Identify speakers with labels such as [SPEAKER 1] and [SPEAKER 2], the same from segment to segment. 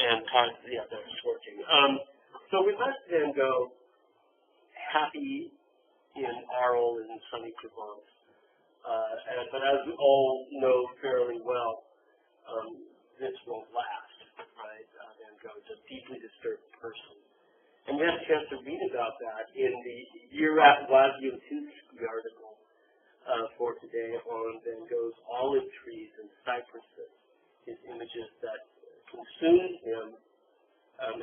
[SPEAKER 1] and talk, yeah, that's working. So we left Van Gogh happy in Arles in sunny Provence. But as we all know fairly well, this won't last, right? Van Gogh is a deeply disturbed person. And we had a chance to read about that in the Irat Waziutinski article for today on Van Gogh's olive trees and cypresses, his images that consumed him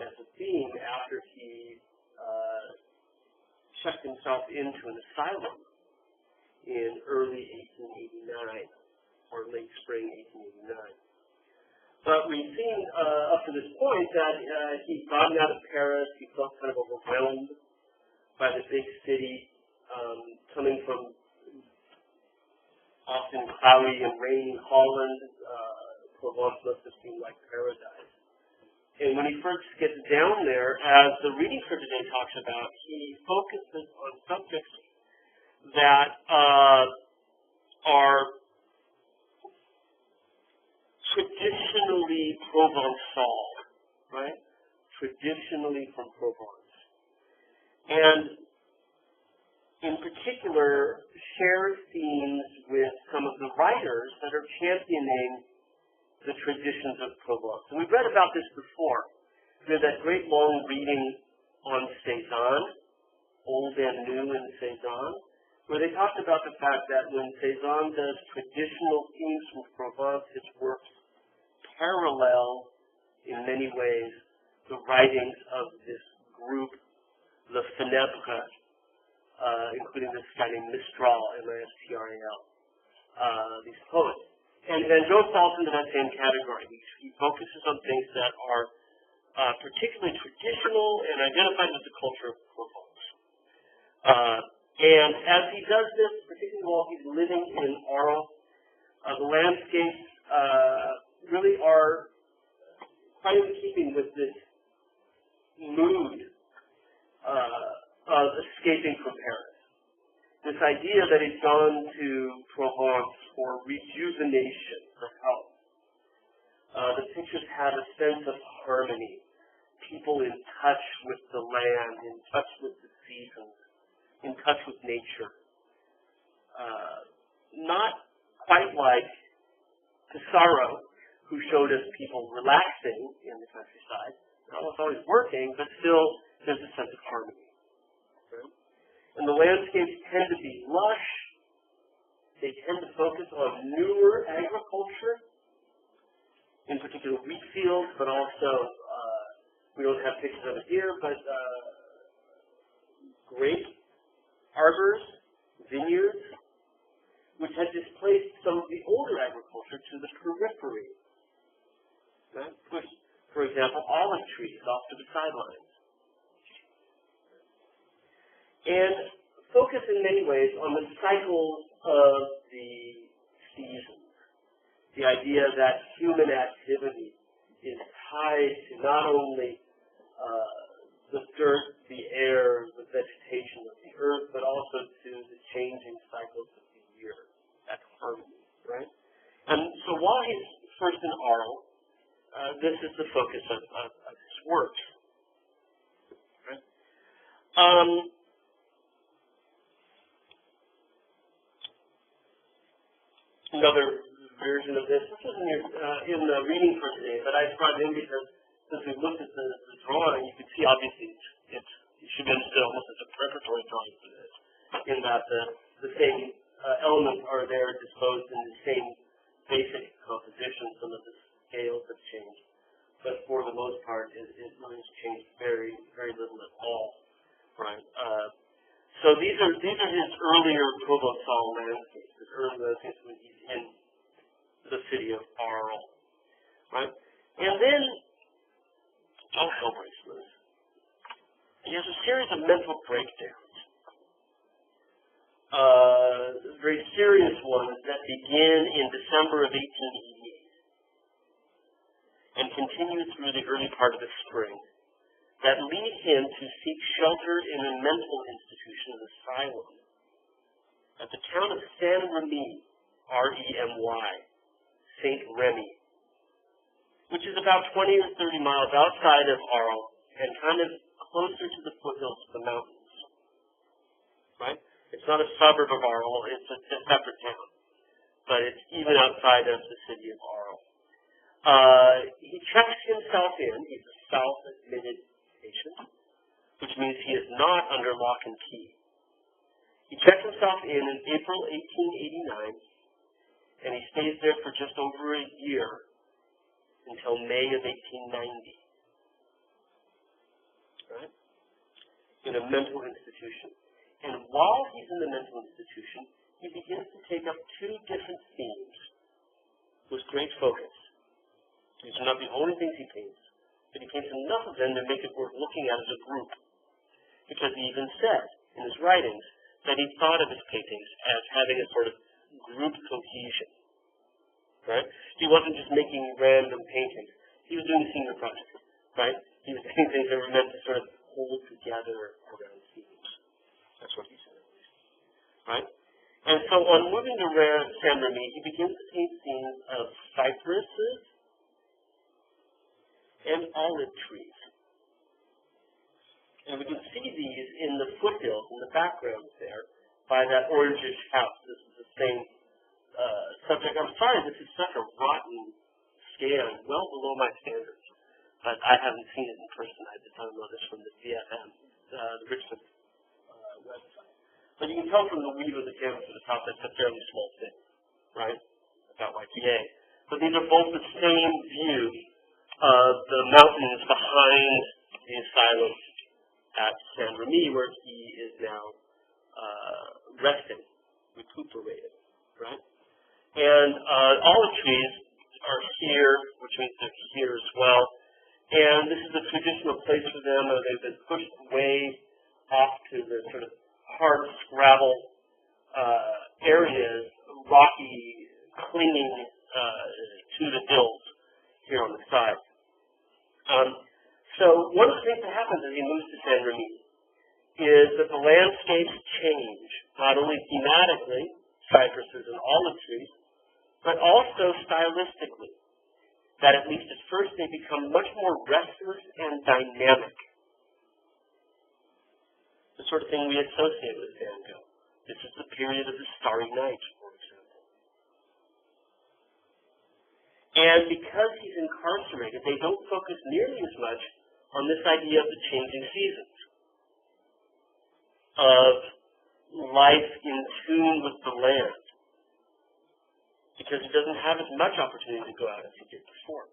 [SPEAKER 1] as a theme after he checked himself into an asylum in early 1889, or late spring 1889. But we've seen up to this point that he'd gotten out of Paris, he felt kind of overwhelmed by the big city, coming from often cloudy and rainy Holland. Provence must have seemed like paradise. And when he first gets down there, as the reading for today talks about, he focuses on subjects that are traditionally Provençal, right? Traditionally from Provence. And in particular, share themes with some of the writers that are championing the traditions of Provence. And we've read about this before. There's that great long reading on Cézanne, Old and New in Cézanne, where they talked about the fact that when Cézanne does traditional themes from Provence, his works parallel in many ways the writings of this group, Le Fenêtre, including this guy named Mistral, M-I-S-T-R-A-L, these poets. And Van Gogh falls into that same category. He focuses on things that are particularly traditional and identified with the culture of Provence. And as he does this, particularly while he's living in Arles, the landscapes really are quite in keeping with this mood of escaping from Paris. This idea that he's gone to Provence for rejuvenation, for health. The pictures have a sense of harmony, people in touch with the land, in touch with the seasons, in touch with nature. Not quite like Pissarro, who showed us people relaxing in the countryside. Not always working, but still there's a sense of harmony. Okay? And the landscapes tend to be lush. They tend to focus on newer agriculture, in particular wheat fields, but also, we don't have pictures of it here, but grape arbors, vineyards, which had displaced some of the older agriculture to the periphery. Right? Pushed, for example, olive trees off to the sidelines. And focus in many ways on the cycles of the seasons. The idea that human activity is tied to not only the dirt, the air, the vegetation of the earth, but also to the changing cycles of the year. That's harmony, right? And so while he's first in Arles, this is the focus of his work. Right? Another version of this is in the reading for today, but I brought in because since we looked at the drawing, you can see obviously it should be understood almost as a preparatory drawing for this, in that the same elements are there disposed in the same basic composition. Some of the scales have changed, but for the most part, it really has changed very, very little at all. Right? So these are his earlier Provençal landscapes, his early landscapes when he's in the city of Arles. Right? And then, oh, hell bracelets. He has a series of mental breakdowns. Very serious ones that begin in December of 1888 and continue through the early part of the spring, that lead him to seek shelter in a mental institution, an asylum, at the town of Saint-Remy, R-E-M-Y, Saint Remy. which is about 20 or 30 miles outside of Arles and kind of closer to the foothills of the mountains, right? It's not a suburb of Arles, it's a separate town, but it's even outside of the city of Arles. He checks himself in. He's a self-admitted patient, which means he is not under lock and key. He checks himself in April 1889, and he stays there for just over a year until May of 1890, right? In a mental institution. And while he's in the mental institution, he begins to take up two different themes with great focus. These are not the only things he paints, but he paints enough of them to make it worth looking at as a group. Because he even said in his writings that he thought of his paintings as having a sort of group cohesion, right? He wasn't just making random paintings. He was doing a senior project, right? He was doing things that were meant to sort of hold together around themes. That's what he said, right? And so on moving to Saint-Remy, he begins to paint scenes of cypresses and olive trees. And we can see these in the foothills, in the background there, by that orangish house. This is the same subject. I'm sorry, this is such a rotten scan, well below my standards. But I haven't seen it in person. I just downloaded this from the VFM, the Richmond website. But you can tell from the weave of the canvas at the top that's a fairly small thing, right? About YPA. But these are both the same view of the mountains behind the asylum at Saint-Remy, where he is now resting, recuperated, right? And olive trees are here, which means they're here as well. And this is a traditional place for them. They've been pushed way off to the sort of hard scrabble areas, rocky, clinging to the hills here on the side. So one of the things that happens as he moves to Saint-Remy is that the landscapes change, not only thematically, cypresses and olive trees, but also stylistically. That at least at first they become much more restless and dynamic. The sort of thing we associate with Van Gogh. This is the period of the Starry Night, for example. And because he's incarcerated, they don't focus nearly as much on this idea of the changing seasons, of life in tune with the land, because he doesn't have as much opportunity to go out as he did before.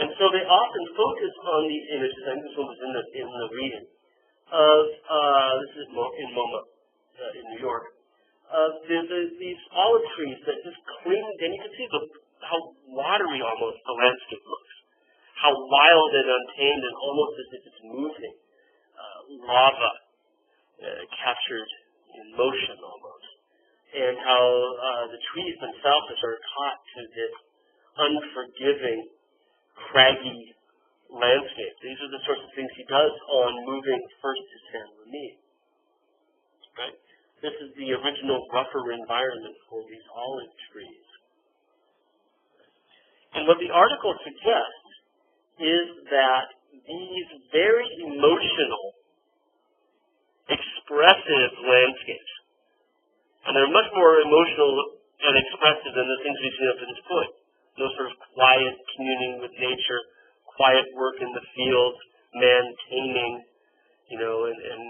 [SPEAKER 1] And so they often focus on these images. I think this one was in the reading of this is in MoMA in New York. These olive trees that just cling, and you can see how watery almost the landscape looks, how wild and untamed and almost as if it's moving, lava captured in motion almost, and how the trees themselves are sort of caught to this unforgiving, craggy landscape. These are the sorts of things he does on moving first to Saint-Remy, right? This is the original rougher environment for these olive trees. And what the article suggests is that these very emotional, expressive landscapes, and they're much more emotional and expressive than the things we've seen up to this point. Those sort of quiet communing with nature, quiet work in the fields, man taming, and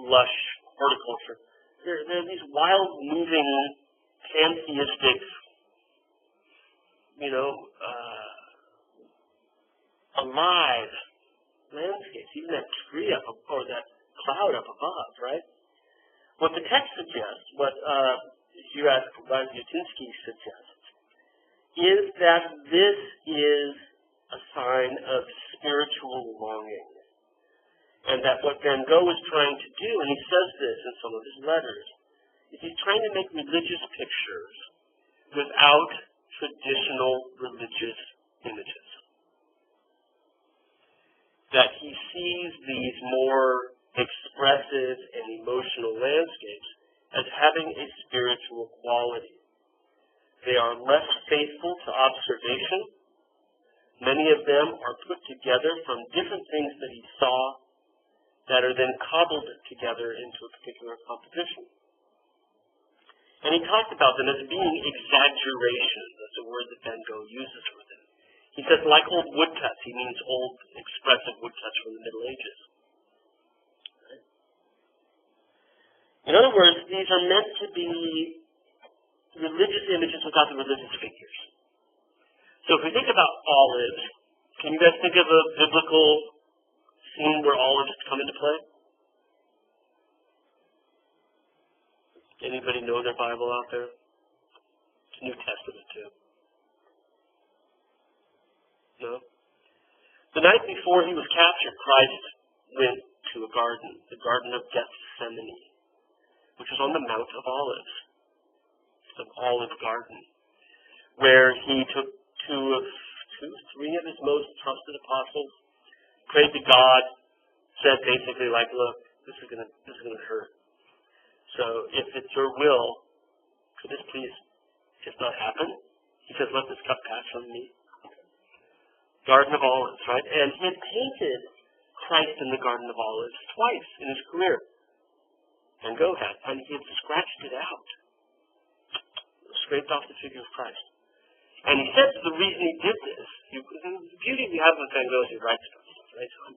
[SPEAKER 1] lush horticulture. They're these wild, moving, pantheistic, alive landscapes. Even that tree up, or that cloud up above, right? What the text suggests, what Juraj Waziutinsky suggests, is that this is a sign of spiritual longing. And that what Van Gogh is trying to do, and he says this in some of his letters, is he's trying to make religious pictures without traditional religious images. That he sees these more expressive and emotional landscapes as having a spiritual quality. They are less faithful to observation. Many of them are put together from different things that he saw that are then cobbled together into a particular composition. And he talked about them as being exaggerations. That's a word that Van Gogh uses for them. He says, like old woodcuts. He means old, expressive woodcuts from the Middle Ages. In other words, these are meant to be religious images without the religious figures. So if we think about olives, can you guys think of a biblical scene where olives come into play? Anybody know their Bible out there? It's New Testament too. No? The night before he was captured, Christ went to a garden, the Garden of Gethsemane, which was on the Mount of Olives, the Olive Garden, where he took three of his most trusted apostles, prayed to God, said basically like, look, this is gonna hurt. So if it's your will, could this please just not happen? He says, let this cup pass from me. Garden of Olives, right? And he had painted Christ in the Garden of Olives twice in his career. Van Gogh had, and he had scratched it out, scraped off the figure of Christ. And he said the reason he did this, the beauty we have with Van Gogh is he writes stuff, right? So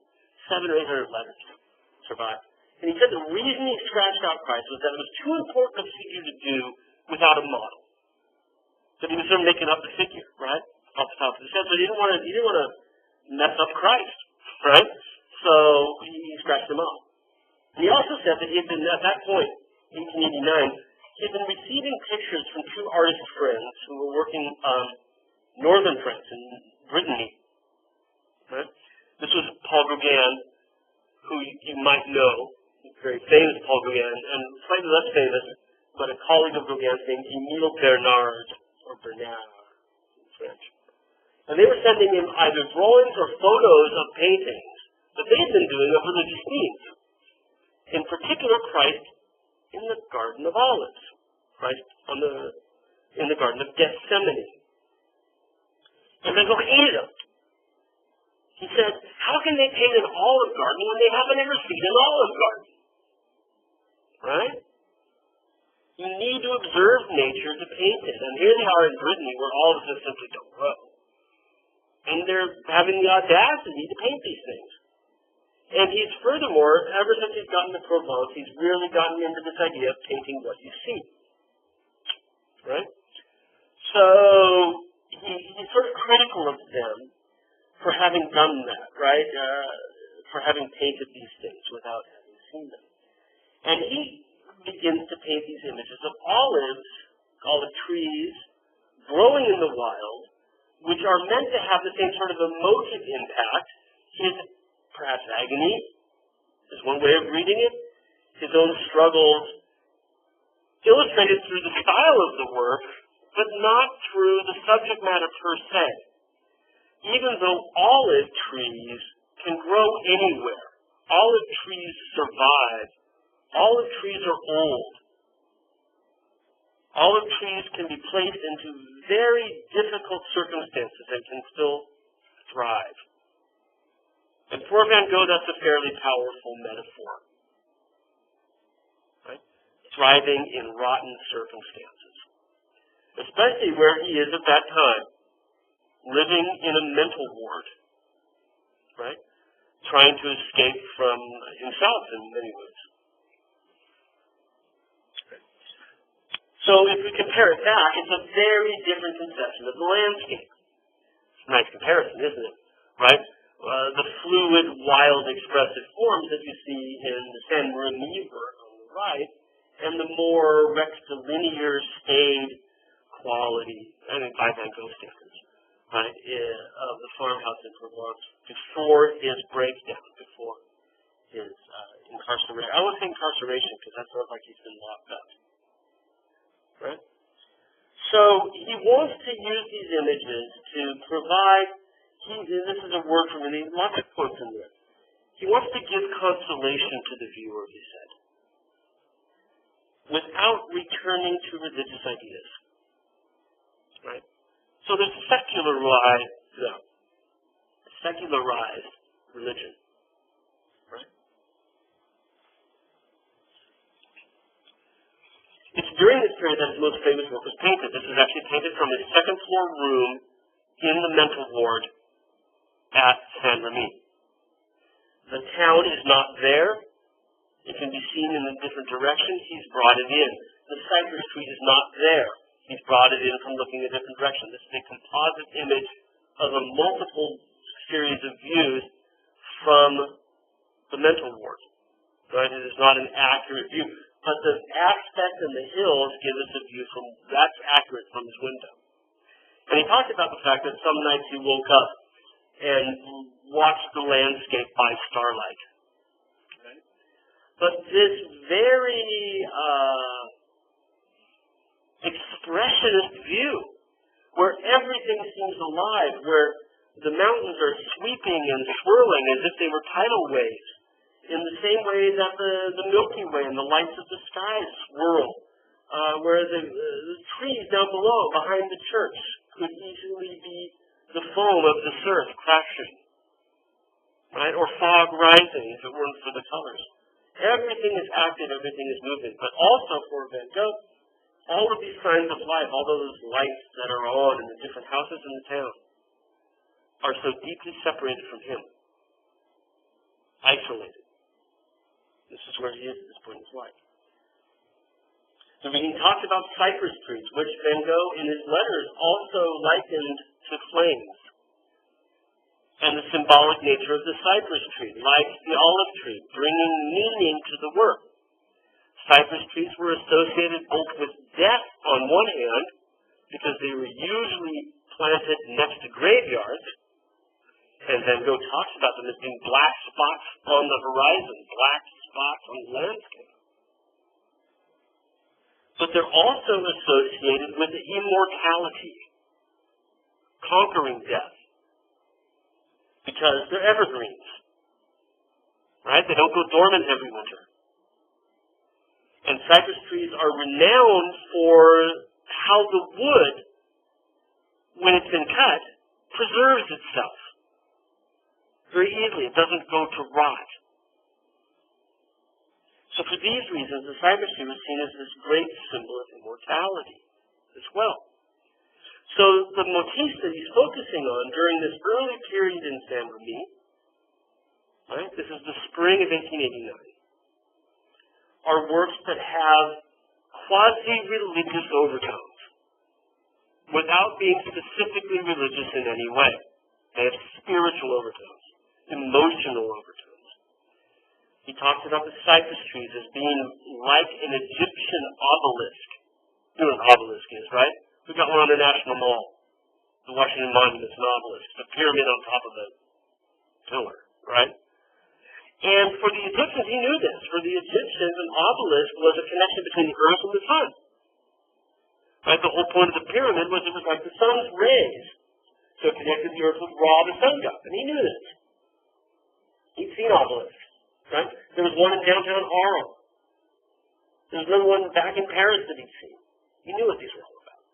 [SPEAKER 1] 700 or 800 letters survived. And he said the reason he scratched out Christ was that it was too important a figure to do without a model. So he was sort of making up the figure, right? Off the top of his head. So he didn't want to mess up Christ, right? So he scratched him off. And he also said that he had been, at that point, 1889, he had been receiving pictures from two artist friends who were working northern France, in Brittany. Right? This was Paul Gauguin, who you might know, very famous Paul Gauguin, and slightly less famous, but a colleague of Gauguin's named Émile Bernard, or Bernard in French. And they were sending him either drawings or photos of paintings that they had been doing of religious themes. In particular, Christ in the Garden of Olives, Christ in the Garden of Gethsemane. And Van Gogh hated them. He said, how can they paint an olive garden when they haven't ever seen an olive garden? Right? You need to observe nature to paint it. And here they are in Brittany where olives just simply don't grow. And they're having the audacity to paint these things. And he's furthermore, ever since he's gotten to Provence, he's really gotten into this idea of painting what you see. Right? So he's sort of critical of them for having done that, right? For having painted these things without having seen them. And he begins to paint these images of olives, olive trees, growing in the wild, which are meant to have the same sort of emotive impact. His perhaps agony is one way of reading it. His own struggles illustrated through the style of the work, but not through the subject matter per se. Even though olive trees can grow anywhere, olive trees survive. Olive trees are old. Olive trees can be placed into very difficult circumstances and can still thrive. And for Van Gogh, that's a fairly powerful metaphor. Right? Thriving in rotten circumstances. Especially where he is at that time, living in a mental ward. Right? Trying to escape from himself in many ways. So if we compare it back, it's a very different conception of the landscape. It's a nice comparison, isn't it? Right? The fluid, wild, expressive forms that you see in the San Remi work on the right, and the more rectilinear, staid quality, I mean, by Van Gogh standards, right, of the farmhouse in Provence before his breakdown, before his incarceration. I won't say incarceration because that sounds like he's been locked up. Right? So he wants to use these images to provide, this is a word from him, lots of quotes in there. He wants to give consolation to the viewer, he said, without returning to religious ideas. right? So there's secularized religion, right? It's during this period that his most famous work was painted. This is actually painted from his second-floor room in the mental ward at Saint-Remy. The town is not there. It can be seen in a different direction. He's brought it in. The cypress tree is not there. He's brought it in from looking a different direction. This is a composite image of a multiple series of views from the mental ward. Right? It is not an accurate view. But the aspect and the hills give us a view that's accurate from his window. And he talked about the fact that some nights he woke up and watched the landscape by starlight. Okay? But this very expressionist view, where everything seems alive, where the mountains are sweeping and swirling as if they were tidal waves, in the same way that the Milky Way and the lights of the sky swirl, where the trees down below, behind the church, could easily be the foam of the surf crashing, right? Or fog rising if it weren't for the colors. Everything is active, everything is moving. But also for Van Gogh, all of these signs of life, all those lights that are on in the different houses in the town, are so deeply separated from him, isolated. This is where he is at this point in his life. So he talked about cypress trees, which Van Gogh in his letters also likened to flames, and the symbolic nature of the cypress tree, like the olive tree, bringing meaning to the work. Cypress trees were associated both with death on one hand, because they were usually planted next to graveyards, and Van Gogh talks about them as being black spots on the horizon, black spots on the landscape. But they're also associated with immortality, conquering death, because they're evergreens, right? They don't go dormant every winter. And cypress trees are renowned for how the wood, when it's been cut, preserves itself very easily. It doesn't go to rot. So for these reasons, the cypress tree was seen as this great symbol of immortality as well. So the motifs that he's focusing on during this early period in Saint-Remy, right, this is the spring of 1889, are works that have quasi-religious overtones without being specifically religious in any way. They have spiritual overtones, emotional overtones. He talks about the cypress trees as being like an Egyptian obelisk. You know what an obelisk is, right? We got one on the National Mall. The Washington Monument's an obelisk. It's a pyramid on top of a pillar, right? And for the Egyptians, he knew this. For the Egyptians, an obelisk was a connection between the earth and the sun. Right? The whole point of the pyramid was it was like the sun's rays. So it connected the earth with Ra, the sun god. And he knew this. He'd seen obelisks. Right? There was one in downtown Harlem. There was another one back in Paris that he'd seen. He knew what these were all about.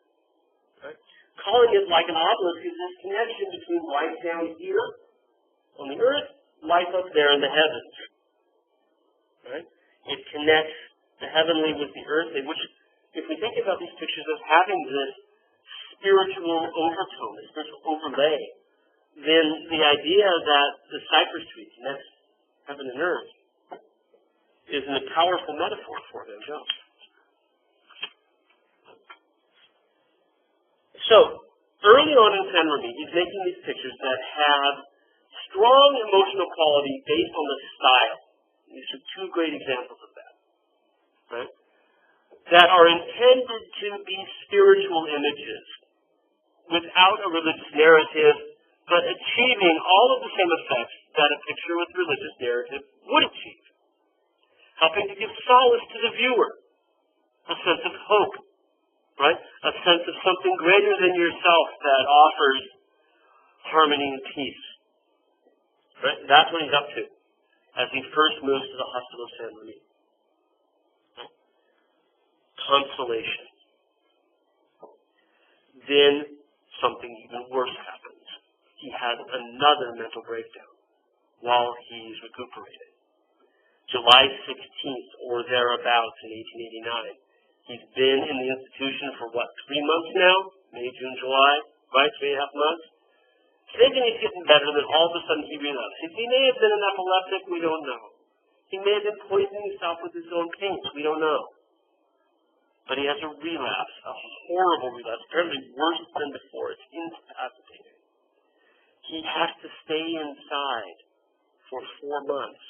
[SPEAKER 1] Right? Calling it like an obelisk is this connection between life down here on the earth, life up there in the heavens. Right? It connects the heavenly with the earthly, which, if we think about these pictures as having this spiritual overtone, this spiritual overlay, then the idea that the cypress tree connects heaven and earth is a powerful metaphor for Van Gogh. So, early on in Saint-Remy, he's making these pictures that have strong emotional quality based on the style. These are two great examples of that. Right? That are intended to be spiritual images without a religious narrative, but achieving all of the same effects that a picture with religious narrative would achieve. Helping to give solace to the viewer, a sense of hope, right? A sense of something greater than yourself that offers harmony and peace. Right? That's what he's up to as he first moves to the Hospital of Saint-Remy. Right? Consolation. Then something even worse happens. He has another mental breakdown while he's recuperating. July 16th or thereabouts in 1889. He's been in the institution for, 3 months now? May, June, July, right? 3.5 months? Thinking he's getting better, then all of a sudden he relapses. He may have been an epileptic, we don't know. He may have been poisoning himself with his own paints, we don't know. But he has a relapse, a horrible relapse, apparently worse than before. It's incapacitating. He has to stay inside for 4 months.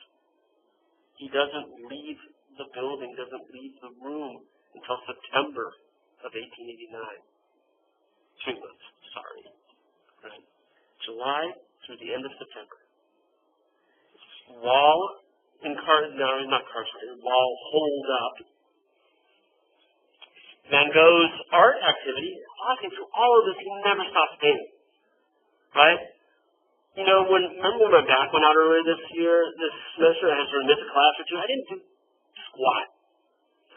[SPEAKER 1] He doesn't leave the building, doesn't leave the room until September of 1889. 3 months, sorry. Right? July through the end of September. While while holed up, Van Gogh's art activity, honestly, through all of this, he never stops painting. Right? You know, remember when my back went out earlier this semester, I had to miss a class or two, I didn't do squat.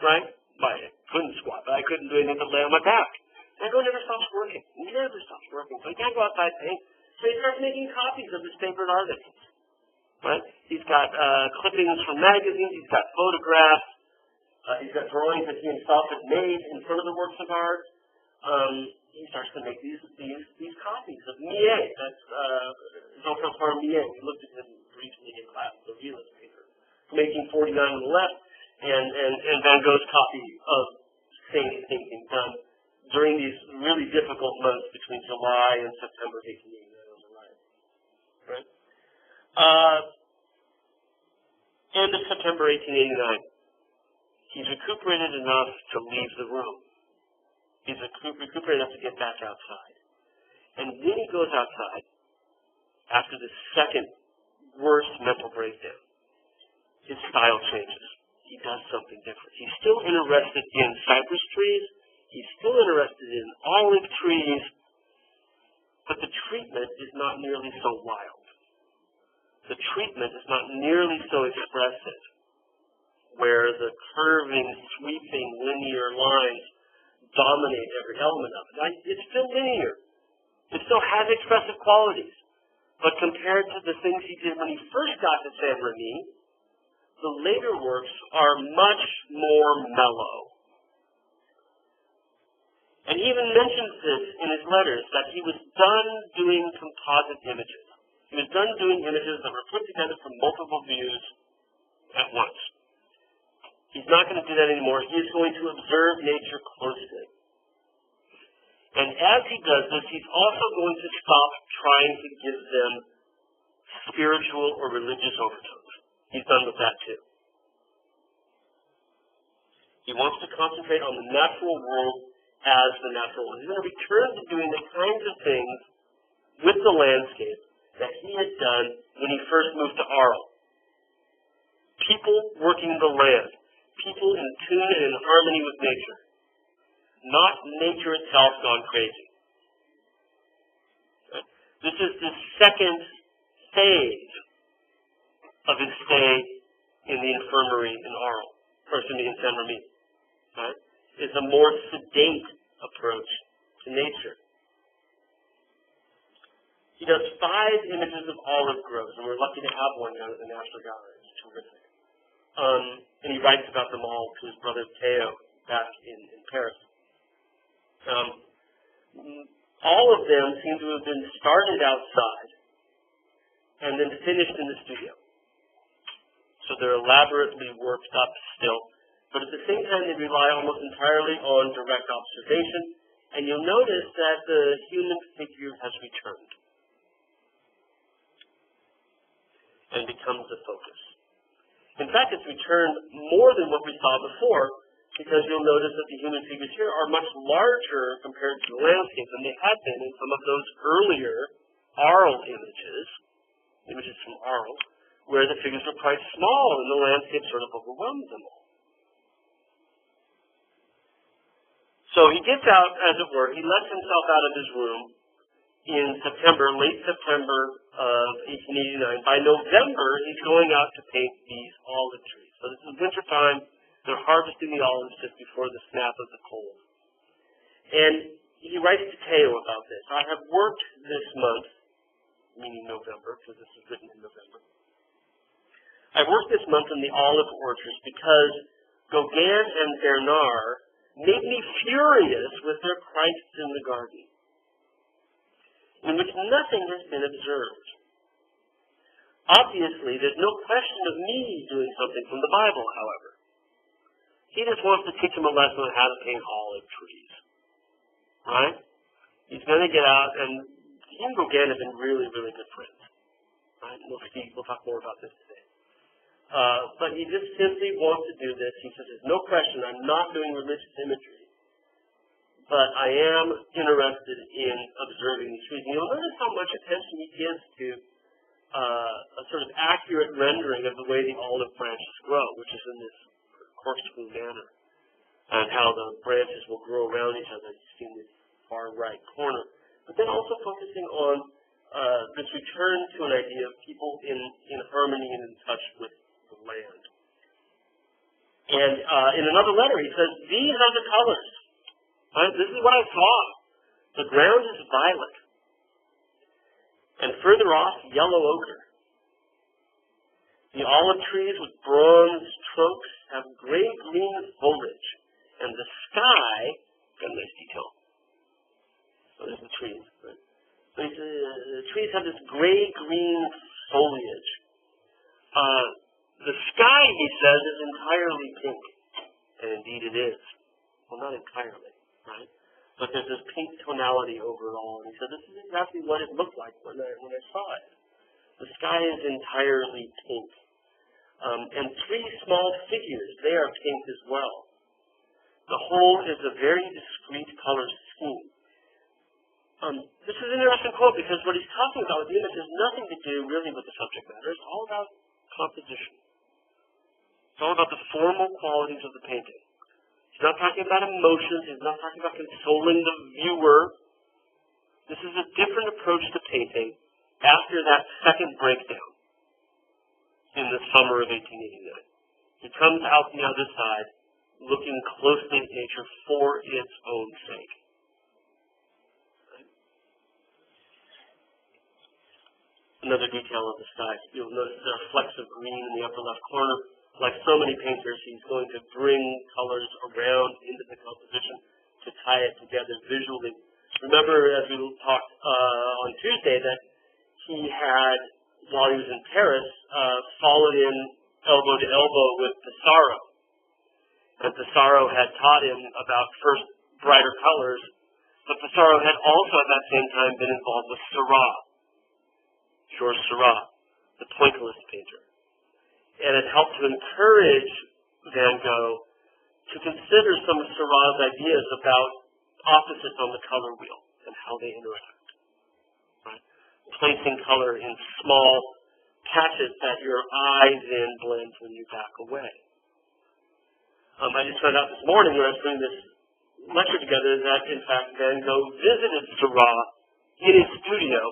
[SPEAKER 1] Right? I couldn't squat, but I couldn't do anything but lay on my back. Van Gogh never stops working. He never stops working. So he can't go outside and paint. So he starts making copies of his favorite artists. Right? He's got clippings from magazines. He's got photographs. He's got drawings that he himself has made in front of the works of art. He starts to make these copies of Millet. That's Jean-François Millet. We looked at him briefly in class, the realist painter. 1849 on the left, and Van Gogh's copy of same painting done during these really difficult months between July and September 1889 on the right. Right? End of September 1889. He's recuperated enough to leave the room. He's recuperated enough to get back outside. And when he goes outside, after the second worst mental breakdown, his style changes. He does something different. He's still interested in cypress trees. He's still interested in olive trees. But the treatment is not nearly so wild. The treatment is not nearly so expressive, where the curving, sweeping, linear lines dominate every element of it. It's still linear. It still has expressive qualities. But compared to the things he did when he first got to Saint-Remy, the later works are much more mellow. And he even mentions this in his letters, that he was done doing composite images. He was done doing images that were put together from multiple views at once. He's not going to do that anymore. He is going to observe nature closely. And as he does this, he's also going to stop trying to give them spiritual or religious overtones. He's done with that too. He wants to concentrate on the natural world as the natural world. He's going to return to doing the kinds of things with the landscape that he had done when he first moved to Arles. People working the land. People in tune and in harmony with nature. Not nature itself gone crazy. This is the second phase of his stay in the infirmary in Arles, or in Saint-Remy. Right? It's a more sedate approach to nature. He does 5 images of olive groves, and we're lucky to have one down at the National Gallery. It's terrific. And he writes about them all to his brother Theo back in Paris. All of them seem to have been started outside and then finished in the studio. So they're elaborately worked up still, but at the same time they rely almost entirely on direct observation, and you'll notice that the human figure has returned and becomes the focus. In fact, it's returned more than what we saw before, because you'll notice that the human figures here are much larger compared to the landscape than they had been in some of those earlier Arles images from Arles, where the figures were quite small and the landscape sort of overwhelmed them all. So he gets out, as it were, he lets himself out of his room in September, late September of 1889. By November, he's going out to paint these olive trees. So this is wintertime. They're harvesting the olives just before the snap of the cold. And he writes to Teo about this. I have worked this month, meaning November, because this is written in November. I worked this month in the olive orchards because Gauguin and Bernard made me furious with their Christs in the garden, in which nothing has been observed. Obviously, there's no question of me doing something from the Bible, however. He just wants to teach them a lesson on how to paint olive trees. Right? He's going to get out, and he and Gauguin have been really, really good friends. Right? We'll talk more about this today. But he just simply wants to do this. He says, there's no question, I'm not doing religious imagery, but I am interested in observing these trees. And you'll notice how much attention he gives to a sort of accurate rendering of the way the olive branches grow, which is in this corkscrew manner, and how the branches will grow around each other. You see in the far right corner. But then also focusing on this return to an idea of people in harmony and in touch with the land. And in another letter he says, these are the colors. Right? This is what I saw. The ground is violet. And further off, yellow ochre. The olive trees with bronze trunks have gray-green foliage. And the sky, got a nice detail. So there's the trees. Right? So the trees have this gray-green foliage. The sky, he says, is entirely pink. And indeed it is. Well, not entirely, right? But there's this pink tonality over it all. And he said, this is exactly what it looked like when I saw it. The sky is entirely pink. And three small figures, they are pink as well. The whole is a very discrete color scheme. This is an interesting quote because what he's talking about with the image has nothing to do really with the subject matter. It's all about composition. It's all about the formal qualities of the painting. He's not talking about emotions. He's not talking about consoling the viewer. This is a different approach to painting after that second breakdown in the summer of 1889. He comes out the other side looking closely at nature for its own sake. Another detail of the sky. You'll notice there are flecks of green in the upper left corner. Like so many painters, he's going to bring colors around into the composition to tie it together visually. Remember, as we talked on Tuesday, that he had, while he was in Paris, fallen in elbow to elbow with Pissarro. And Pissarro had taught him about first brighter colors, but Pissarro had also at that same time been involved with Seurat, Georges Seurat, the pointillist painter. And it helped to encourage Van Gogh to consider some of Seurat's ideas about opposites on the color wheel and how they interact. Right? Placing color in small patches that your eye then blends when you back away. I just found out this morning when I was putting this lecture together that, in fact, Van Gogh visited Seurat in his studio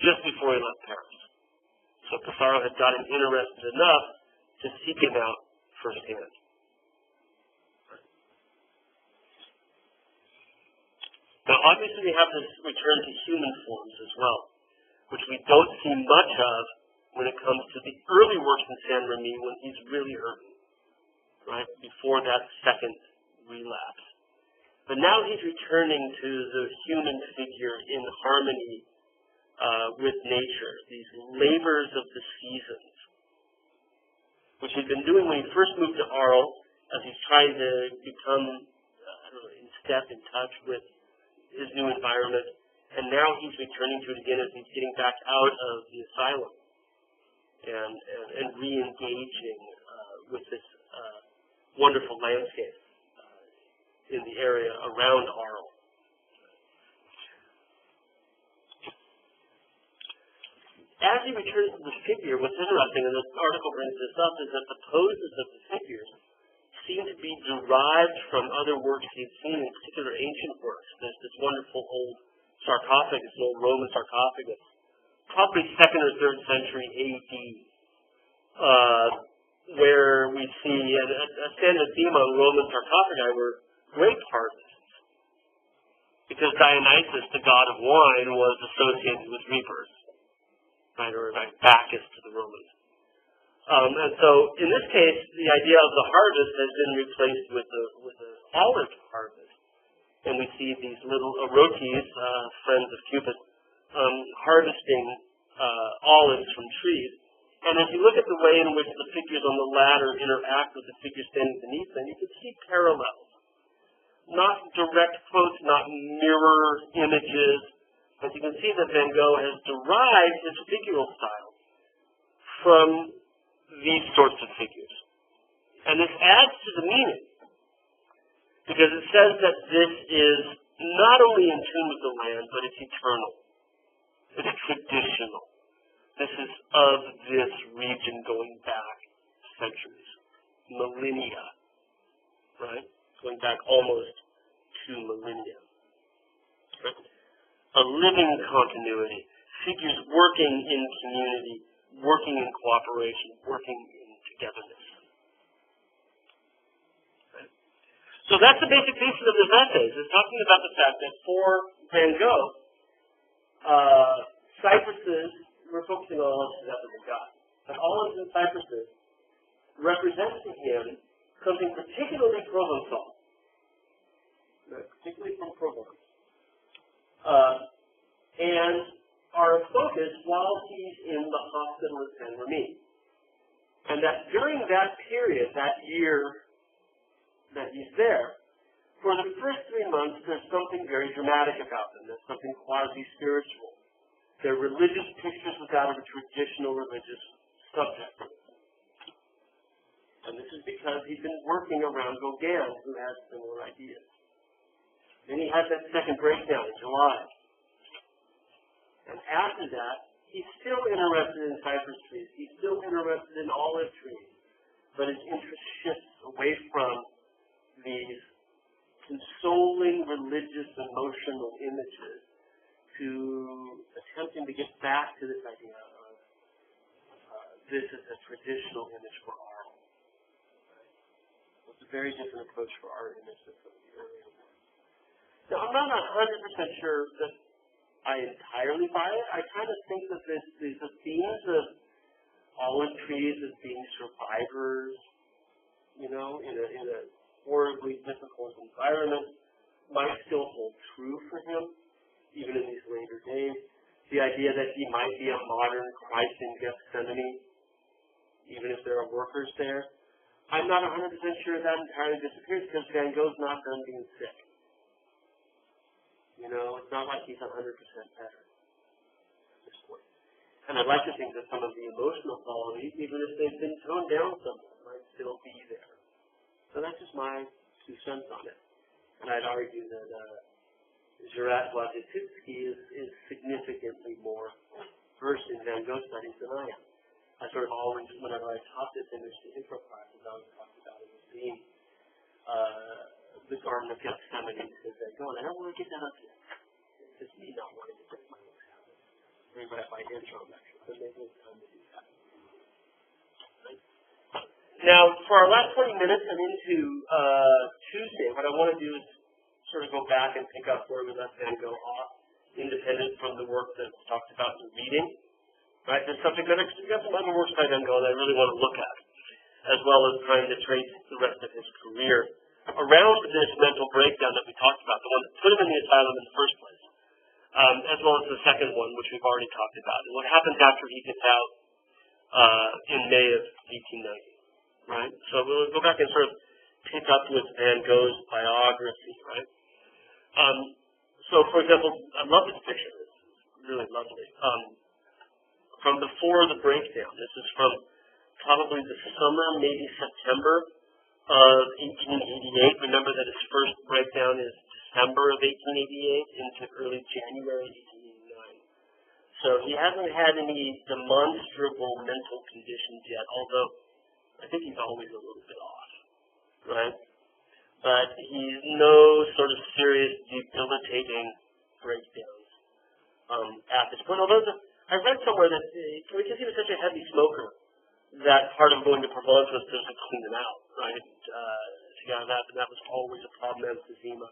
[SPEAKER 1] just before he left Paris. So Pissarro had gotten interested enough to seek him out firsthand. Now, obviously, we have this return to human forms as well, which we don't see much of when it comes to the early works in Saint-Remy when he's really urban, right, before that second relapse. But now he's returning to the human figure in harmony with nature, these labors of the seasons, which he'd been doing when he first moved to Arles, as he's trying to become in step, in touch with his new environment. And now he's returning to it again as he's getting back out of the asylum and re-engaging with this wonderful landscape in the area around Arles. As he returns to the figure, what's interesting, and this article brings this up, is that the poses of the figures seem to be derived from other works he'd seen, in particular ancient works. There's this wonderful old sarcophagus, an old Roman sarcophagus, probably 2nd or 3rd century A.D., where we see a standard theme on Roman sarcophagi were grape harvests. because Dionysus, the god of wine, was associated with rebirth, right, or like Bacchus to the Romans. And so, in this case, the idea of the harvest has been replaced with the olive harvest. And we see these little Orotes, friends of Cupid, harvesting olives from trees. And if you look at the way in which the figures on the ladder interact with the figures standing beneath them, you can see parallels. Not direct quotes, not mirror images, but you can see that Van Gogh has derived his figural style from these sorts of figures. And this adds to the meaning, because it says that this is not only in tune with the land, but it's eternal. It's traditional. This is of this region going back centuries, millennia, right? Going back almost 2 millennia. Right? A living continuity, figures working in community, working in cooperation, working in togetherness. Right? So that's the basic thesis of this essay. It's talking about the fact that for Van Gogh, cypresses, we're focusing on olives that we got, but olives and cypresses represent to him something particularly Provençal, particularly from Provence, and are focused while he's in the hospital at Saint-Remy. And that during that period, that year that he's there, for the first 3 months, there's something very dramatic about them. There's something quasi-spiritual. They're religious pictures without a traditional religious subject. And this is because he's been working around Gauguin, who has similar ideas. Then he has that second breakdown in July. And after that, he's still interested in cypress trees. He's still interested in olive trees. But his interest shifts away from these consoling religious emotional images to attempting to get back to this idea of this is a traditional image for art. It's a very different approach for art image than some of the earlier ones. Now, I'm not 100% sure that I entirely buy it. I kind of think that the themes of olive trees as being survivors, you know, in a horribly difficult environment might still hold true for him, even in these later days. The idea that he might be a modern Christ in Gethsemane, even if there are workers there. I'm not 100% sure that entirely disappears because Van Gogh's not done being sick. You know, it's not like he's 100% better at this point. And I'd like to think that some of the emotional qualities, even if they've been toned down somewhat, might still be there. So that's just my 2 cents on it. And I'd argue that Juraj Wojciechowski is significantly more versed in Van Gogh studies than I am. I sort of always, whenever I taught this image to intro classes, I always talked about it as being the Garden of Gethsemane to Van Gogh. And I don't want to get that up yet. It's just me not wanting to break my own habit. Rewrite my intro lecture, but maybe it's time to do that. Right? Now, for our last 20 minutes and into Tuesday, what I want to do is sort of go back and pick up where we left Van Gogh off, independent from the work that's talked about in reading. Right? There's something that we've got some other works by Van Gogh that I really want to look at, as well as trying to trace the rest of his career around this mental breakdown that we talked about, the one that put him in the asylum in the first place, as well as the second one, which we've already talked about, and what happens after he gets out in May of 1890. Right? So we'll go back and sort of pick up with Van Gogh's biography, right? So, for example, I love this picture. It's really lovely. From before the breakdown, this is from probably the summer, maybe September of 1888. Remember that his first breakdown is December of 1888 into early January 1889. So he hasn't had any demonstrable mental conditions yet, although I think he's always a little bit off, right? But he's no sort of serious, debilitating breakdowns at this point. Although I read somewhere that because he was such a heavy smoker, that part of going to Provence was just to clean him out, right? And that was always a problem, emphysema.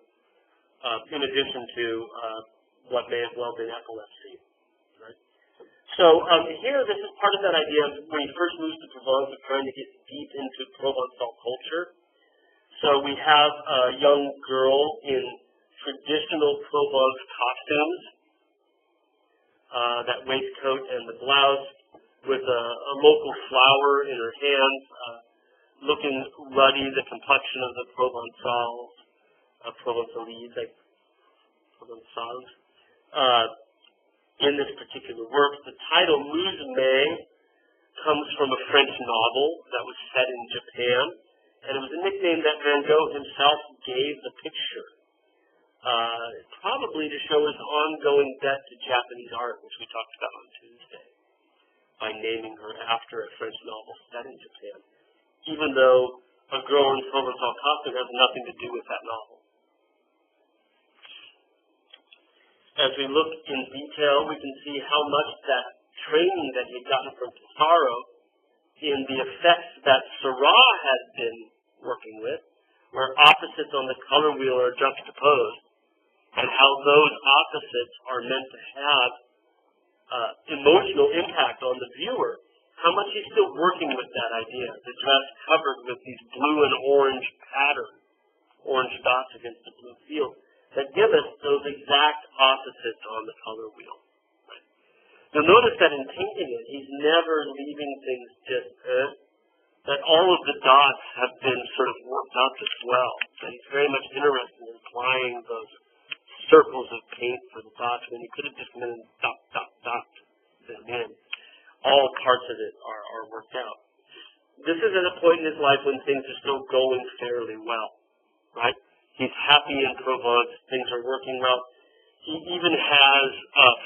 [SPEAKER 1] in addition to what may have well been epilepsy. Right? So here, this is part of that idea of when he first moves to Provence of trying to get deep into Provençal culture. So we have a young girl in traditional Provence costumes, that waistcoat and the blouse, with a local flower in her hands, looking ruddy, the complexion of the Provençalese, like Provençals. In this particular work, the title Musume comes from a French novel that was set in Japan, and it was a nickname that Van Gogh himself gave the picture, probably to show his ongoing debt to Japanese art, which we talked about on Tuesday, by naming her after a French novel set in Japan, even though a girl in Provençal costume has nothing to do with that novel. As we look in detail, we can see how much that training that he had gotten from Pissarro in the effects that Seurat had been working with, where opposites on the color wheel are juxtaposed, and how those opposites are meant to have emotional impact on the viewer, how much he's still working with that idea, the dress covered with these blue and orange patterns, orange dots against the blue field, that give us those exact opposites on the color wheel. Right? You'll notice that in painting it, he's never leaving things just that all of the dots have been sort of worked up as well. That he's very much interested in applying those circles of paint for the dots when he could have just been dot, dot, dot them in. All parts of it are worked out. This is at a point in his life when things are still going fairly well, right? He's happy in Provence, things are working well. He even has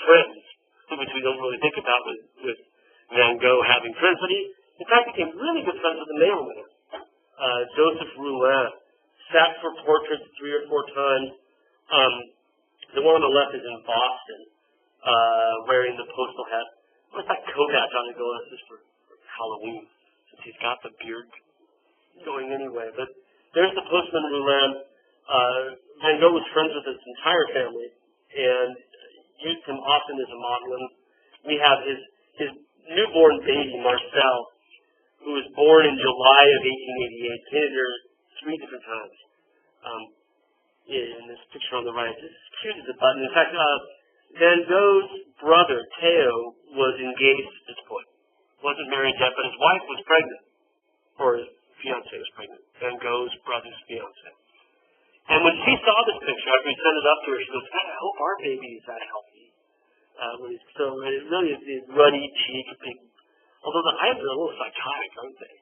[SPEAKER 1] friends, which we don't really think about with Van Gogh having friends, but he, in fact, became really good friends with the mailman, Joseph Roulin. Sat for portraits 3 or 4 times. The one on the left is in Boston, wearing the postal hat. What's that Kodak on to go on? This is for Halloween, since he's got the beard going anyway. But there's the postman Roulin. Van Gogh was friends with his entire family and used him often as a model. And we have his newborn baby, Marcel, who was born in July of 1888, painted her 3 different times. In this picture on the right, it's as cute as a button. In fact, Van Gogh's brother, Theo, was engaged at this point. Wasn't married yet, but his wife was pregnant, or his fiancée was pregnant, Van Gogh's brother's fiancée. And when she saw this picture, after he sent it up to her, she goes, "God, I hope our baby is that healthy." So it really is the ruddy cheek, big. Although the eyes are a little psychotic, aren't they?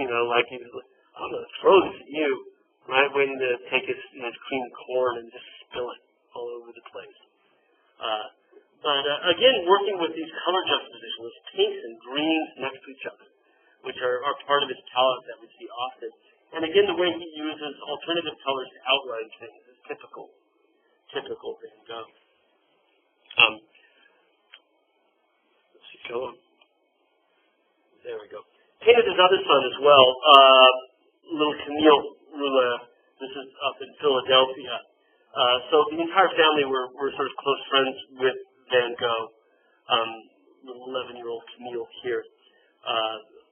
[SPEAKER 1] You know, like he's, I'm going to throw this at you, right? Waiting to take his cream corn and just spill it all over the place. But again, working with these color juxtapositions, pinks and greens next to each other, which are part of his palette that we see often. And again, the way he uses alternative colors to outline things is typical Van Gogh. Let's see, go on. There we go. Painted his other son as well, little Camille Roulin. This is up in Philadelphia. So the entire family were sort of close friends with Van Gogh. Little 11-year-old Camille here.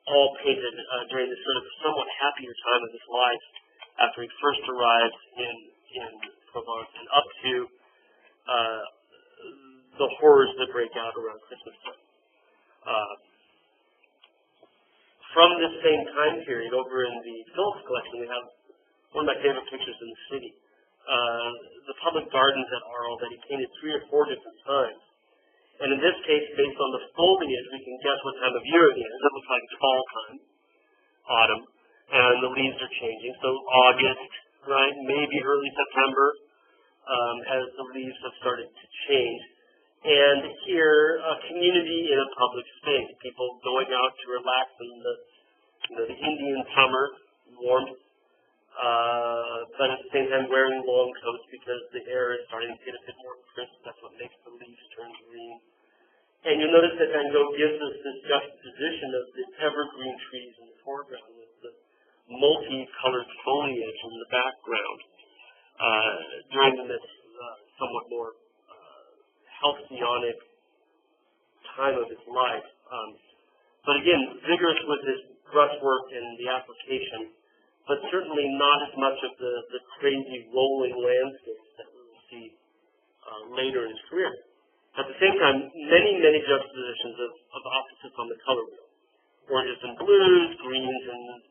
[SPEAKER 1] All painted during this sort of somewhat happier time of his life after he first arrived in Provence and up to the horrors that break out around Christmas time. From this same time period, over in the Phillips collection, we have one of my favorite pictures in the city. The public gardens at Arles that he painted 3 or 4 different times. And in this case, based on the foliage, we can guess what time of year it is. It looks like it's fall time, autumn, and the leaves are changing. So August, right, maybe early September, as the leaves have started to change. And here, a community in a public space, people going out to relax in the Indian summer warmth, but at the same time wearing long coats because the air is starting to get a bit more crisp. That's what makes the leaves turn green. And you'll notice that Van Gogh gives us this juxtaposition of the evergreen trees in the foreground with the multicolored foliage in the background. during this somewhat more halcyonic time of his life. But again, vigorous with his brushwork and the application, but certainly not as much of the crazy rolling landscapes that we will see later in his career. At the same time, many juxtapositions of opposites on the color wheel. Oranges and blues, greens and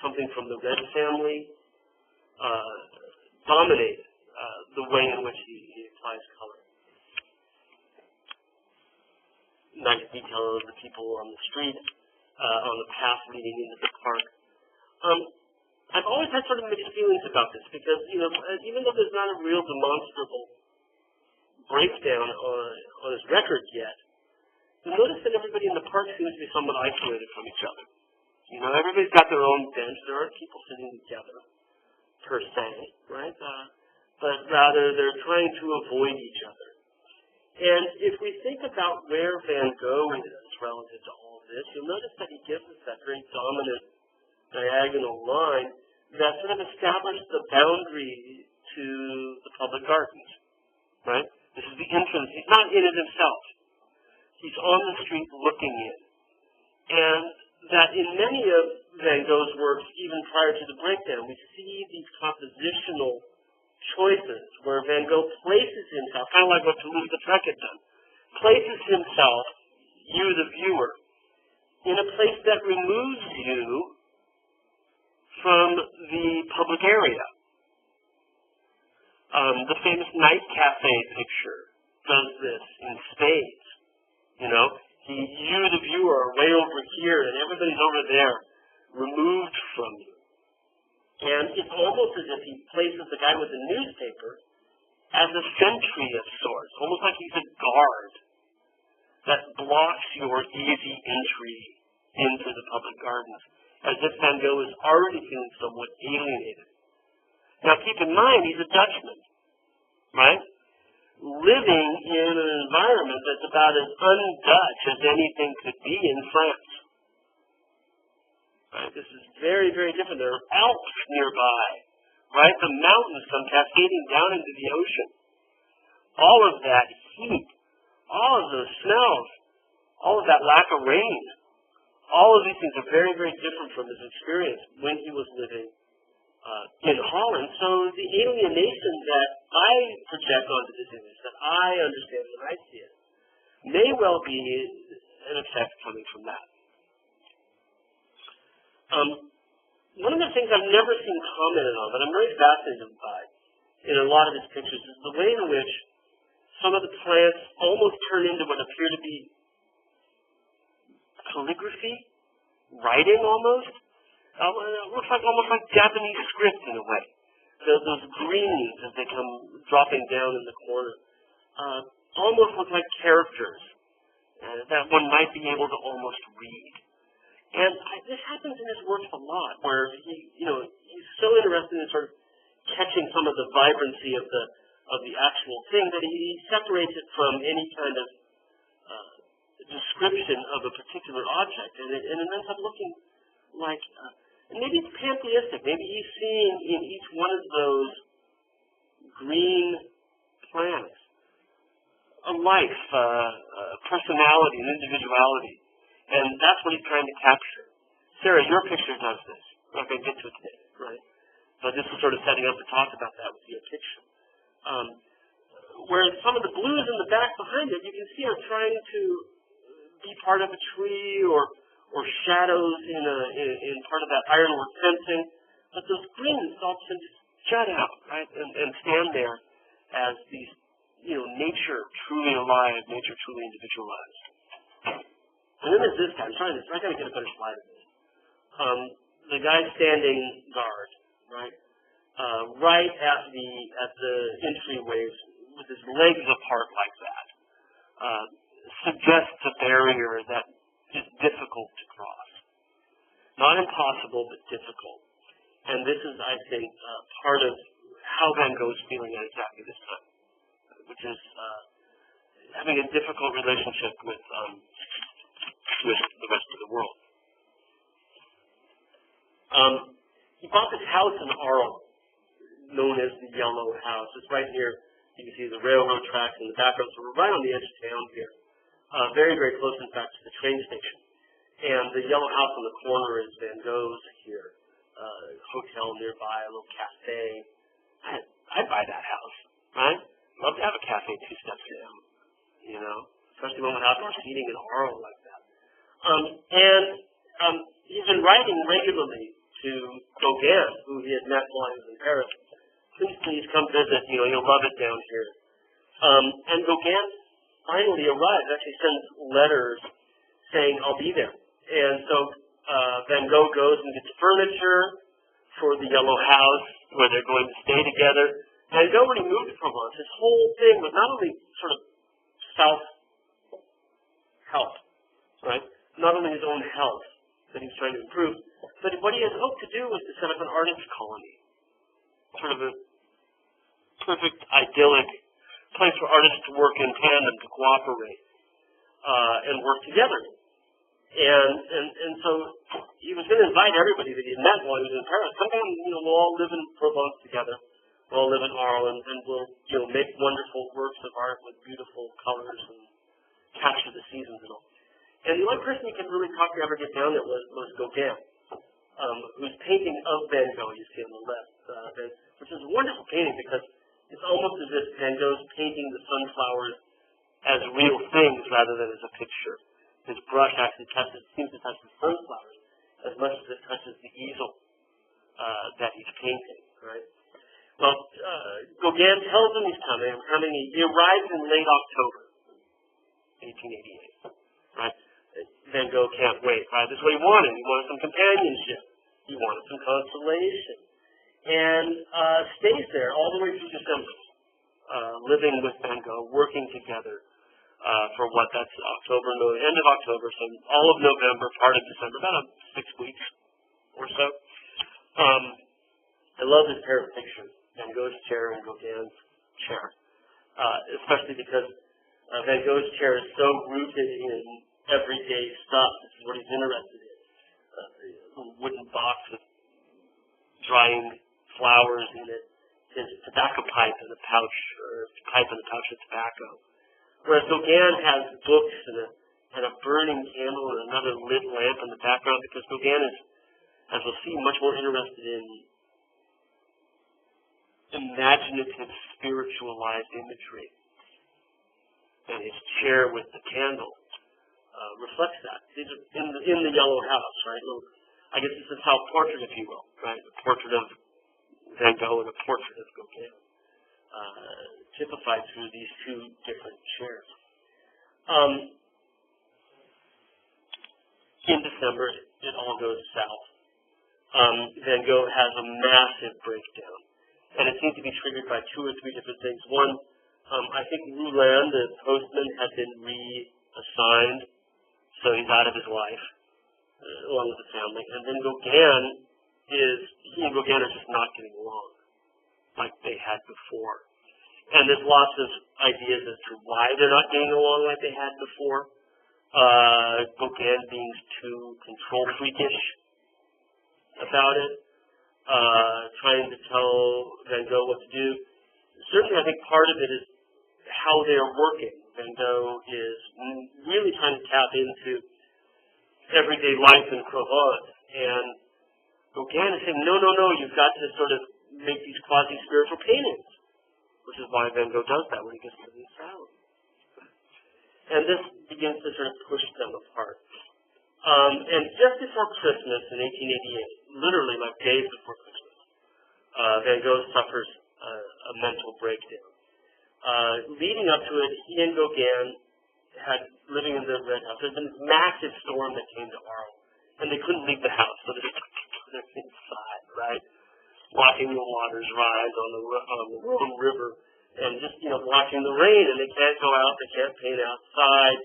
[SPEAKER 1] something from the red family dominate the way in which he applies color. Nice detail of the people on the street, on the path leading into the park. I've always had sort of mixed feelings about this because, even though there's not a real demonstrable breakdown on his record yet, you'll notice that everybody in the park seems to be somewhat isolated from each other. Everybody's got their own bench. There aren't people sitting together, per se, right? But rather, they're trying to avoid each other. And if we think about where Van Gogh is relative to all of this, you'll notice that he gives us that very dominant diagonal line that sort of established the boundary to the public gardens, right? This is the entrance. He's not in it himself. He's on the street looking in. And that in many of Van Gogh's works, even prior to the breakdown, we see these compositional choices where Van Gogh places himself, kind of like what Toulouse-Lautrec had done, places himself, you the viewer, in a place that removes you from the public area. The famous Night Cafe picture does this in spades. You the viewer are way over here and everybody's over there, removed from you. And it's almost as if he places the guy with the newspaper as a sentry of sorts, almost like he's a guard that blocks your easy entry into the public gardens, as if Van Gogh is already feeling somewhat alienated. Now keep in mind, he's a Dutchman, right? Living in an environment that's about as un-Dutch as anything could be in France. Right? This is very, very different. There are Alps nearby, right? The mountains come cascading down into the ocean. All of that heat, all of those smells, all of that lack of rain, all of these things are very, very different from his experience when he was living in Holland. So the alienation that I project onto this image, that I understand when I see it, may well be an effect coming from that. One of the things I've never seen commented on, but I'm very fascinated by in a lot of his pictures, is the way in which some of the plants almost turn into what appear to be calligraphy, writing almost. It looks like almost like Japanese script in a way. Those greens as they come dropping down in the corner almost look like characters that one might be able to almost read. And this happens in his works a lot, where he's so interested in sort of catching some of the vibrancy of the actual thing that he separates it from any kind of description of a particular object, and it ends up looking like, maybe it's pantheistic. Maybe he's seeing in each one of those green plants a life, a personality, an individuality. And that's what he's trying to capture. Sarah, your picture does this. We're not going to get to it today, right? But this is sort of setting up to talk about that with your picture. Whereas some of the blues in the back behind it, you can see are trying to be part of a tree or shadows in part of that ironwork fencing. But those greens all tend to jut out, right? And stand there as these, nature truly alive, nature truly individualized. And then there's this guy. I got to get a better slide of this. The guy standing guard, right? Right at the entryways with his legs apart like that, suggests a barrier that is difficult to cross. Not impossible, but difficult. And this is, I think, part of how Van Gogh is feeling at exactly this time, which is having a difficult relationship with the rest of the world. He bought this house in Arles. known as the Yellow House. It's right near, you can see the railroad tracks in the background, so we're right on the edge of town here. Very, very close, in fact, to the train station. And the Yellow House on the corner is Van Gogh's here. Hotel nearby, a little cafe. I'd buy that house, right? Love to have a cafe 2 steps down, you know, especially one with outdoor seating in Arles like that. He's been writing regularly to Gauguin, who he had met while he was in Paris. Please come visit, you know, you'll love it down here. And Gauguin finally arrives, actually sends letters saying, I'll be there. And so Van Gogh goes and gets furniture for the Yellow House, where they're going to stay together. Van Gogh, when he moved to Provence, his whole thing was not only sort of self-help, right? Not only his own health that he was trying to improve, but what he had hoped to do was to set up an artist colony, sort of a perfect, idyllic place for artists to work in tandem, to cooperate, and work together. And so he was going to invite everybody that he had met while he was in Paris. Sometime, you know, we'll all live in Provence together. We'll all live in Arles, and we'll, you know, make wonderful works of art with beautiful colors and capture the seasons and all. And the only person he could really talk to ever get down there was Gauguin, whose painting of Van Gogh you see on the left, which is a wonderful painting because it's almost as if Van Gogh's painting the sunflowers as real things rather than as a picture. His brush actually seems to touch the sunflowers as much as it touches the easel that he's painting, right? Well, Gauguin tells him he's coming. He arrives in late October, 1888, right? Van Gogh can't wait, right? This is what he wanted. He wanted some companionship. He wanted some consolation. And stays there all the way through December, living with Van Gogh, working together for that's end of October, so all of November, part of December, about 6 weeks or so. I love this pair of pictures, Van Gogh's chair and Gauguin's chair, especially because Van Gogh's chair is so rooted in everyday stuff. This is what he's interested in. A wooden box with drying flowers in it, his tobacco pipe and a pouch, or pipe and a pouch of tobacco. Whereas Gauguin has books and a burning candle and another lit lamp in the background, because Gauguin is, as we'll see, much more interested in imaginative, spiritualized imagery. And his chair with the candle reflects that. These are in the Yellow House, right? Well, I guess this is how portrait, if you will, right? A portrait of Van Gogh and a portrait of Gauguin, typified through these 2 different chairs. In December, it all goes south. Van Gogh has a massive breakdown, and it seems to be triggered by 2 or 3 different things. One, I think Roulin, the postman, had been reassigned, so he's out of his life, along with the family. And then he and Gauguin are just not getting along like they had before. And there's lots of ideas as to why they're not getting along like they had before. Gauguin being too control freakish about it, trying to tell Van Gogh what to do. Certainly, I think part of it is how they're working. Van Gogh is really trying to tap into everyday life in Provence, and Gauguin is saying, no, you've got to sort of make these quasi-spiritual paintings, which is why Van Gogh does that when he gets to the asylum. And this begins to sort of push them apart. And just before Christmas in 1888, literally like days before Christmas, Van Gogh suffers a mental breakdown. Leading up to it, he and Gauguin had, living in the Red House, there's been this massive storm that came to Arles, and they couldn't leave the house, so they're inside, right? Watching the waters rise on the Rhone River, and just, watching the rain, and they can't go out, they can't paint outside.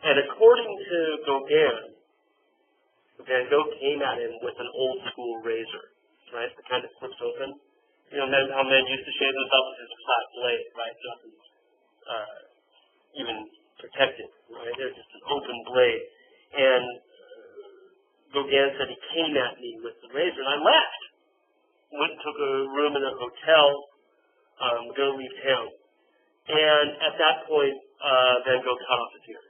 [SPEAKER 1] And according to Gauguin, Van Gogh came at him with an old school razor, right? The kind that flips open. How men used to shave themselves with a flat blade, right? Nothing even protected, right? There's just an open blade. And Gauguin said he came at me with the razor, and I laughed. went and took a room in a hotel, going to leave town. And at that point, Van Gogh cut off his ear.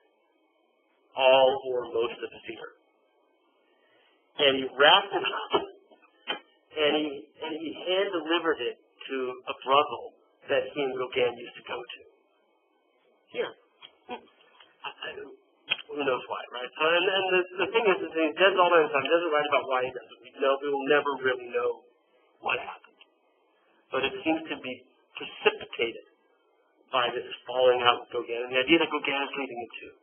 [SPEAKER 1] All or most of his ear. And he wrapped it up, and he hand-delivered it to a brothel that he and Gauguin used to go to. Here. Who knows why, right? And the thing is, he does all that time. He doesn't write about why he does it. We will never really know what happened. But it seems to be precipitated by this falling out with Gauguin, and the idea that Gauguin is leaving it too.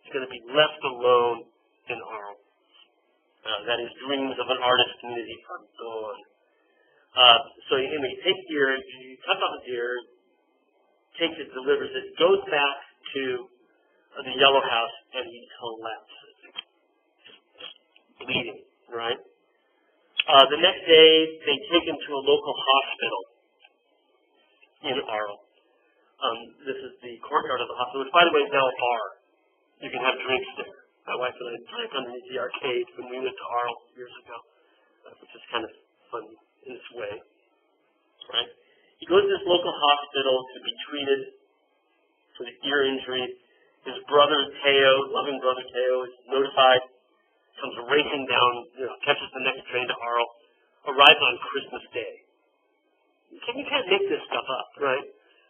[SPEAKER 1] He's going to be left alone in Arles. That his dreams of an artist community are gone. So anyway, he takes the ear, he cuts off his ear, takes it, delivers it, goes back to the Yellow House, and he collapses, bleeding, right? The next day, they take him to a local hospital in Arles. This is the courtyard of the hospital, which, by the way, is now a bar. You can have drinks there. My wife and I drank underneath the arcade when we went to Arles years ago, which is kind of fun in its way, right? He goes to this local hospital to be treated for the ear injury. His brother, Theo, loving brother Theo, is notified, comes racing down, catches the next train to Arles, arrives on Christmas Day. You can't make this stuff up, right?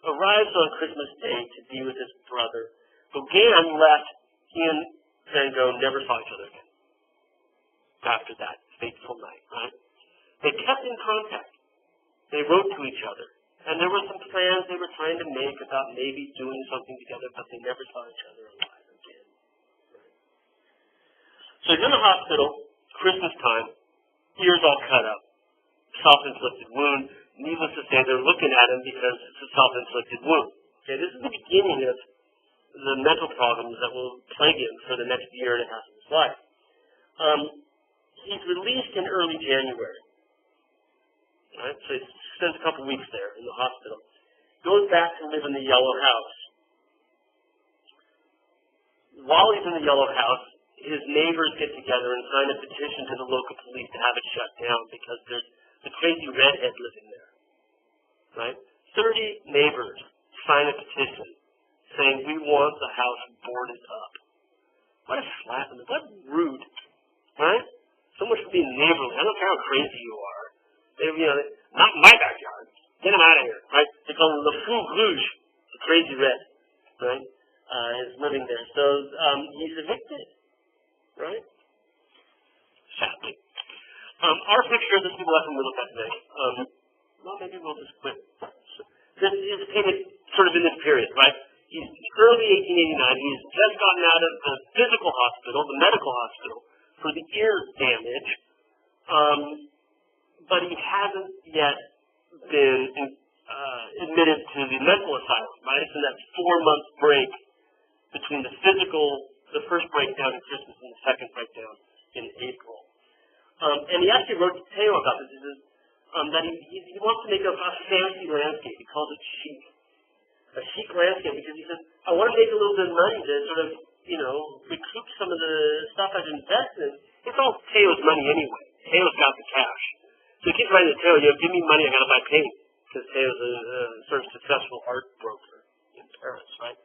[SPEAKER 1] Arrives on Christmas Day to be with his brother. Gauguin left. He and Van Gogh never saw each other again after that fateful night, right? They kept in contact. They wrote to each other. And there were some plans they were trying to make about maybe doing something together, but they never saw each other alive again. Right? So he's in the hospital, Christmas time, ears all cut up, self-inflicted wound. Needless to say, they're looking at him because it's a self-inflicted wound. Okay, this is the beginning of the mental problems that will plague him for the next year and a half of his life. He's released in early January. Right? So he spends a couple weeks there in the hospital. Goes back to live in the Yellow House. While he's in the Yellow House, his neighbors get together and sign a petition to the local police to have it shut down because there's a crazy redhead living there. Right? 30 neighbors sign a petition saying, we want the house boarded up. What a slap in the butt. What rude. Right? So much for being neighborly. I don't care how crazy you are. Not in my backyard. Get him out of here, right? They call him Le Fou Rouge, the crazy red, right? Is living there. So he's evicted, right? Sadly. Our picture, this is the lesson we look at today. Well, maybe we'll just quit. This is painted sort of in this period, right? He's early 1889. He's just gotten out of the physical hospital, the medical hospital, for the ear damage. But he hasn't yet been admitted to the mental asylum, right? It's in that 4-month break between the first breakdown in Christmas and the second breakdown in April. And he actually wrote to Theo about this. He says that he wants to make a fancy landscape. He calls it chic. A chic landscape because he says, I want to make a little bit of money to sort of, recoup some of the stuff I've invested in. It's all Theo's money anyway. Theo's got the cash. So he keeps writing to Theo, give me money, I got to buy paint. Because Theo's a sort of successful art broker in Paris, right?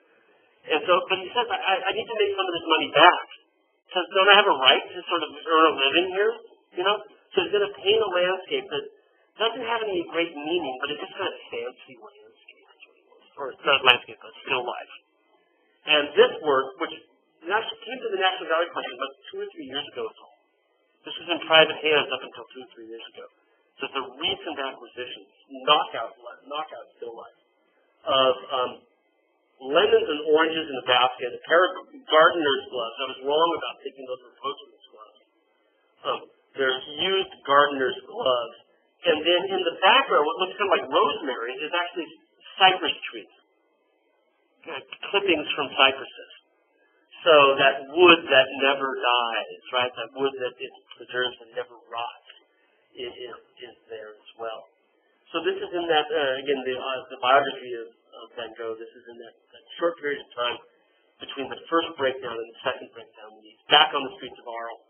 [SPEAKER 1] And so, but he says, I need to make some of this money back. Because don't I have a right to sort of earn a living here? So he's going to paint a landscape that doesn't have any great meaning, but it's just kind of fancy landscape. Or not landscape, but still life. And this work, which came to the National Gallery collection about 2 or 3 years ago at all. This was in private hands up until 2 or 3 years ago. So it's a recent acquisition, knockout still life, of lemons and oranges in a basket, a pair of gardener's gloves. I was wrong about thinking those were postman's gloves. There's used gardener's gloves. And then in the background, what looks kind of like rosemary is actually cypress trees, clippings from cypresses. So that wood that never dies, right? That wood that is preserves and never rots is there as well. So this is in that, again, the biography of Van Gogh, this is in that short period of time between the first breakdown and the second breakdown when he's back on the streets of Arles,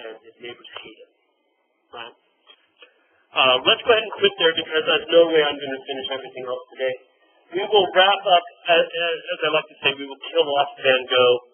[SPEAKER 1] and his neighbors hate him, right? Let's go ahead and quit there because there's no way I'm going to finish everything else today. We will wrap up, as I like to say, we will kill off Van Gogh